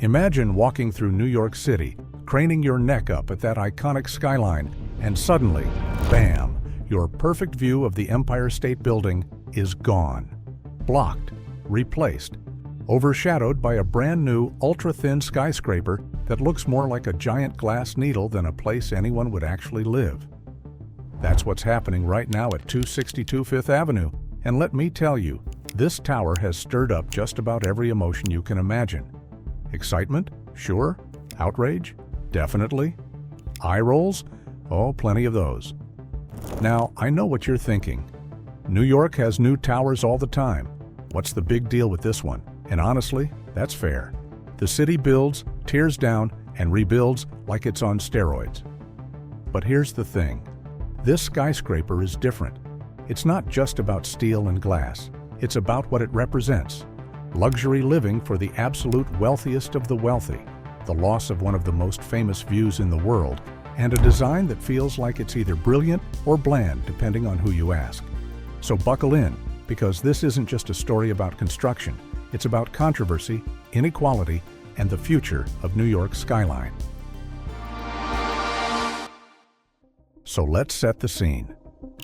Imagine walking through New York City, craning your neck up at that iconic skyline, and suddenly, bam, your perfect view of the Empire State Building is gone. Blocked, replaced, overshadowed by a brand new, ultra-thin skyscraper that looks more like a giant glass needle than a place anyone would actually live. That's what's happening right now at 262 Fifth Avenue, and let me tell you, this tower has stirred up just about every emotion you can imagine. Excitement? Sure. Outrage? Definitely. Eye rolls? Oh, plenty of those. Now, I know what you're thinking. New York has new towers all the time. What's the big deal with this one? And honestly, that's fair. The city builds, tears down, and rebuilds like it's on steroids. But here's the thing. This skyscraper is different. It's not just about steel and glass. It's about what it represents. Luxury living for the absolute wealthiest of the wealthy, the loss of one of the most famous views in the world, and a design that feels like it's either brilliant or bland depending on who you ask. So buckle in, because this isn't just a story about construction. It's about controversy, inequality, and the future of New York's skyline. So let's set the scene.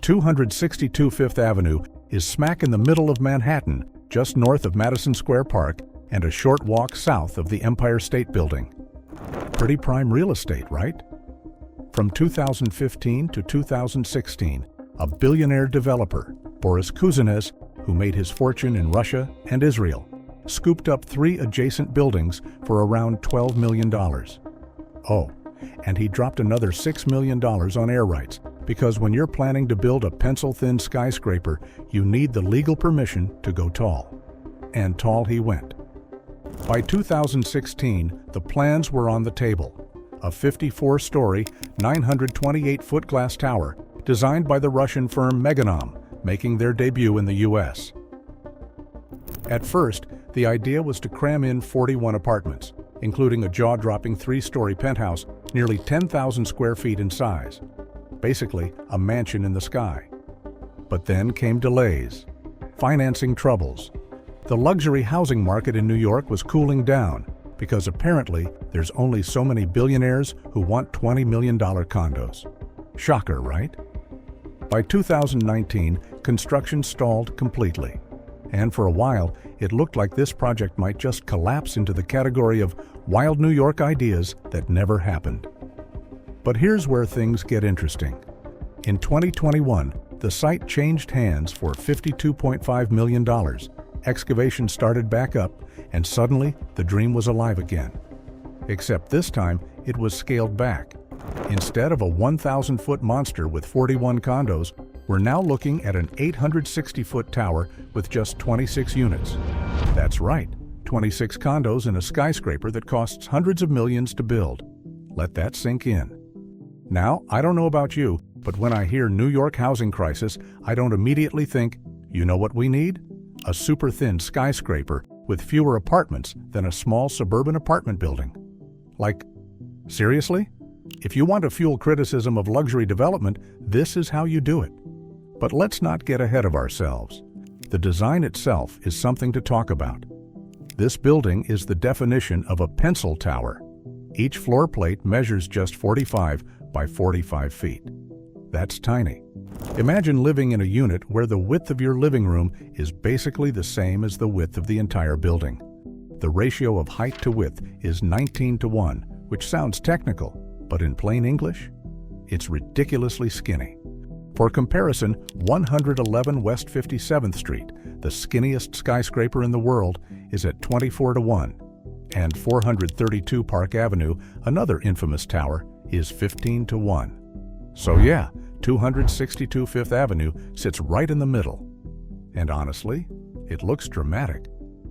262 Fifth Avenue is smack in the middle of Manhattan, just north of Madison Square Park and a short walk south of the Empire State Building. Pretty prime real estate, right? From 2015 to 2016, a billionaire developer, Boris Kuznets, who made his fortune in Russia and Israel, scooped up 3 adjacent buildings for around $12 million. Oh, and he dropped another $6 million on air rights, because when you're planning to build a pencil-thin skyscraper, you need the legal permission to go tall. And tall he went. By 2016, the plans were on the table. A 54-story, 928-foot glass tower designed by the Russian firm Meganom, making their debut in the U.S. At first, the idea was to cram in 41 apartments, including a jaw-dropping 3-story penthouse nearly 10,000 square feet in size. Basically, a mansion in the sky. But then came delays, financing troubles. The luxury housing market in New York was cooling down because apparently there's only so many billionaires who want $20 million condos. Shocker, right? By 2019, construction stalled completely. And for a while, it looked like this project might just collapse into the category of wild New York ideas that never happened. But here's where things get interesting. In 2021, the site changed hands for $52.5 million. Excavation started back up, and suddenly the dream was alive again. Except this time, it was scaled back. Instead of a 1,000-foot monster with 41 condos, we're now looking at an 860-foot tower with just 26 units. That's right, 26 condos in a skyscraper that costs hundreds of millions to build. Let that sink in. Now, I don't know about you, but when I hear New York housing crisis, I don't immediately think, you know what we need? A super thin skyscraper with fewer apartments than a small suburban apartment building. Like, seriously? If you want to fuel criticism of luxury development, this is how you do it. But let's not get ahead of ourselves. The design itself is something to talk about. This building is the definition of a pencil tower. Each floor plate measures just 45 by 45 feet. That's tiny. Imagine living in a unit where the width of your living room is basically the same as the width of the entire building. The ratio of height to width is 19:1, which sounds technical, but in plain English, it's ridiculously skinny. For comparison, 111 West 57th Street, the skinniest skyscraper in the world, is at 24:1, and 432 Park Avenue, another infamous tower, is 15:1. So yeah, 262 Fifth Avenue sits right in the middle. And honestly, it looks dramatic.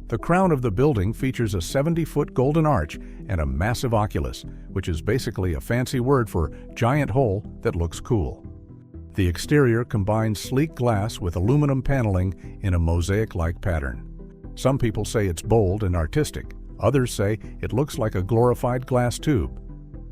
The crown of the building features a 70-foot golden arch and a massive oculus, which is basically a fancy word for giant hole that looks cool. The exterior combines sleek glass with aluminum paneling in a mosaic-like pattern. Some people say it's bold and artistic. Others say it looks like a glorified glass tube.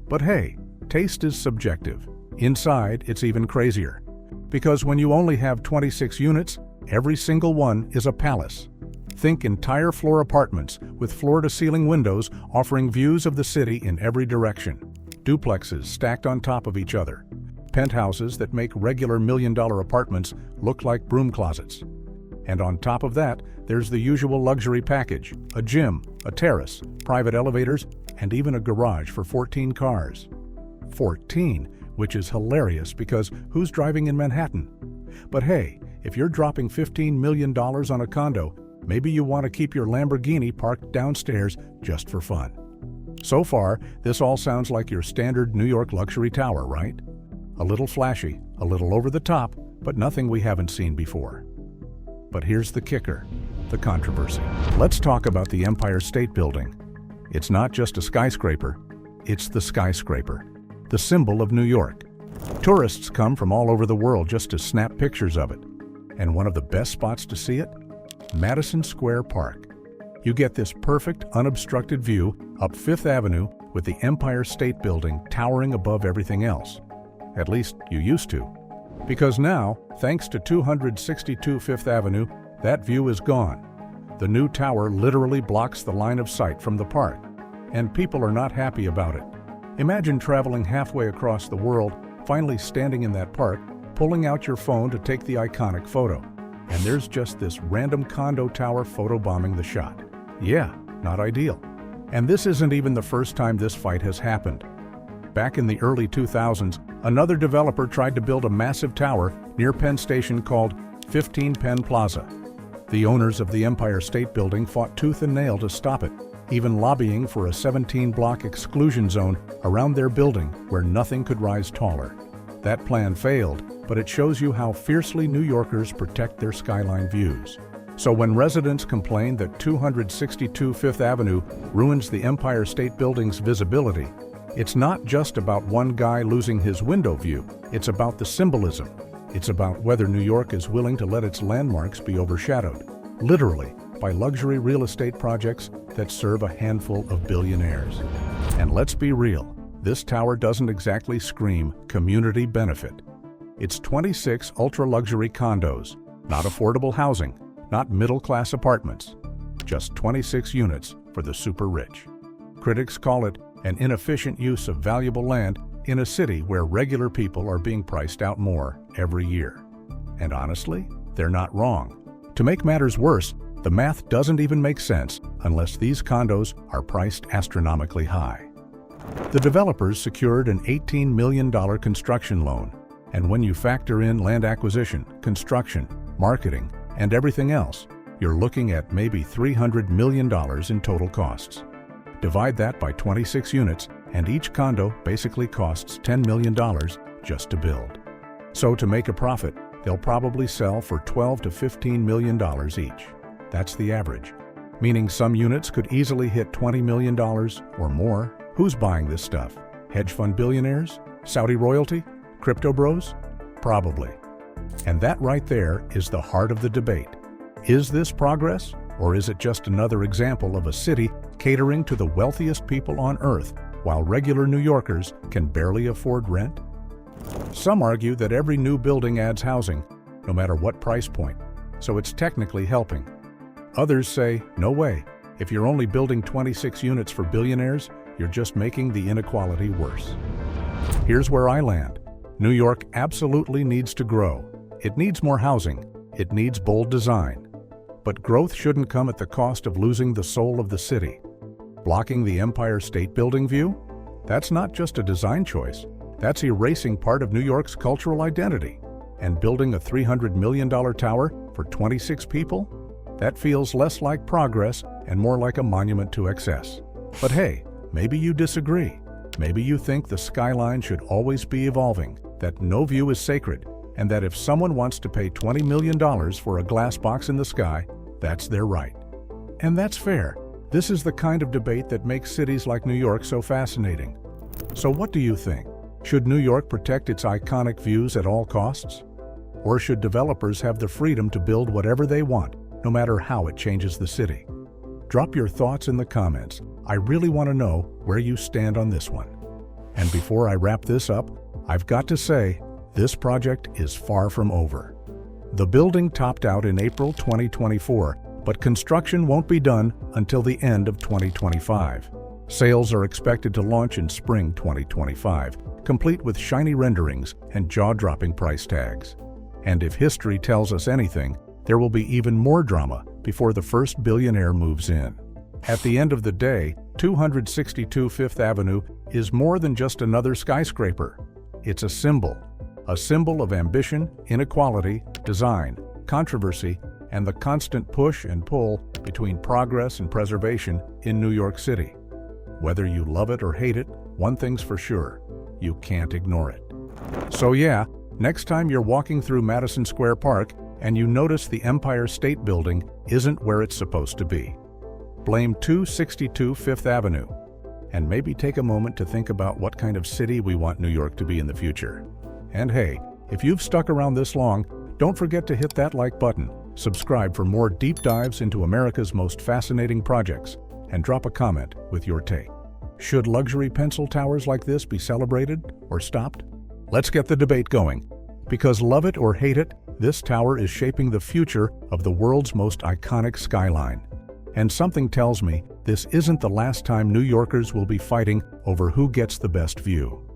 But hey, taste is subjective. Inside, it's even crazier. Because when you only have 26 units, every single one is a palace. Think entire floor apartments with floor-to-ceiling windows offering views of the city in every direction. Duplexes stacked on top of each other. Penthouses that make regular million-dollar apartments look like broom closets. And on top of that, there's the usual luxury package: a gym, a terrace, private elevators, and even a garage for 14 cars. 14, which is hilarious because who's driving in Manhattan? But hey, if you're dropping $15 million on a condo, maybe you want to keep your Lamborghini parked downstairs just for fun. So far, this all sounds like your standard New York luxury tower, right? A little flashy, a little over the top, but nothing we haven't seen before. But here's the kicker, the controversy. Let's talk about the Empire State Building. It's not just a skyscraper, it's the skyscraper, the symbol of New York. Tourists come from all over the world just to snap pictures of it. And one of the best spots to see it? Madison Square Park. You get this perfect, unobstructed view up Fifth Avenue with the Empire State Building towering above everything else. At least you used to. Because now, thanks to 262 Fifth Avenue, that view is gone. The new tower literally blocks the line of sight from the park, and people are not happy about it. Imagine traveling halfway across the world, finally standing in that park, pulling out your phone to take the iconic photo, and there's just this random condo tower photobombing the shot. Yeah, not ideal. And this isn't even the first time this fight has happened. Back in the early 2000s, another developer tried to build a massive tower near Penn Station called 15 Penn Plaza. The owners of the Empire State Building fought tooth and nail to stop it, even lobbying for a 17-block exclusion zone around their building where nothing could rise taller. That plan failed, but it shows you how fiercely New Yorkers protect their skyline views. So when residents complain that 262 Fifth Avenue ruins the Empire State Building's visibility, it's not just about one guy losing his window view. It's about the symbolism. It's about whether New York is willing to let its landmarks be overshadowed, literally, by luxury real estate projects that serve a handful of billionaires. And let's be real, this tower doesn't exactly scream community benefit. It's 26 ultra-luxury condos, not affordable housing, not middle-class apartments, just 26 units for the super rich. Critics call it an inefficient use of valuable land in a city where regular people are being priced out more every year. And honestly, they're not wrong. To make matters worse, the math doesn't even make sense unless these condos are priced astronomically high. The developers secured an $18 million construction loan, and when you factor in land acquisition, construction, marketing, and everything else, you're looking at maybe $300 million in total costs. Divide that by 26 units, and each condo basically costs $10 million just to build. So to make a profit, they'll probably sell for $12 to $15 million each. That's the average, meaning some units could easily hit $20 million or more. Who's buying this stuff? Hedge fund billionaires? Saudi royalty? Crypto bros? Probably. And that right there is the heart of the debate. Is this progress, or is it just another example of a city catering to the wealthiest people on Earth while regular New Yorkers can barely afford rent? Some argue that every new building adds housing, no matter what price point, so it's technically helping. Others say, no way, if you're only building 26 units for billionaires, you're just making the inequality worse. Here's where I land. New York absolutely needs to grow. It needs more housing. It needs bold design. But growth shouldn't come at the cost of losing the soul of the city. Blocking the Empire State Building view? That's not just a design choice. That's erasing part of New York's cultural identity. And building a $300 million tower for 26 people? That feels less like progress and more like a monument to excess. But hey, maybe you disagree. Maybe you think the skyline should always be evolving, that no view is sacred, and that if someone wants to pay $20 million for a glass box in the sky, that's their right. And that's fair. This is the kind of debate that makes cities like New York so fascinating. So what do you think? Should New York protect its iconic views at all costs? Or should developers have the freedom to build whatever they want, no matter how it changes the city? Drop your thoughts in the comments. I really want to know where you stand on this one. And before I wrap this up, I've got to say, this project is far from over. The building topped out in April 2024, but construction won't be done until the end of 2025. Sales are expected to launch in spring 2025, complete with shiny renderings and jaw-dropping price tags. And if history tells us anything, there will be even more drama before the first billionaire moves in. At the end of the day, 262 Fifth Avenue is more than just another skyscraper. It's a symbol of ambition, inequality, design, controversy, and the constant push and pull between progress and preservation in New York City. Whether you love it or hate it, one thing's for sure, you can't ignore it. So yeah, next time you're walking through Madison Square Park and you notice the Empire State Building isn't where it's supposed to be, blame 262 Fifth Avenue, and maybe take a moment to think about what kind of city we want New York to be in the future. And hey, if you've stuck around this long, don't forget to hit that like button, subscribe for more deep dives into America's most fascinating projects, and drop a comment with your take. Should luxury pencil towers like this be celebrated or stopped? Let's get the debate going. Because love it or hate it, this tower is shaping the future of the world's most iconic skyline. And something tells me this isn't the last time New Yorkers will be fighting over who gets the best view.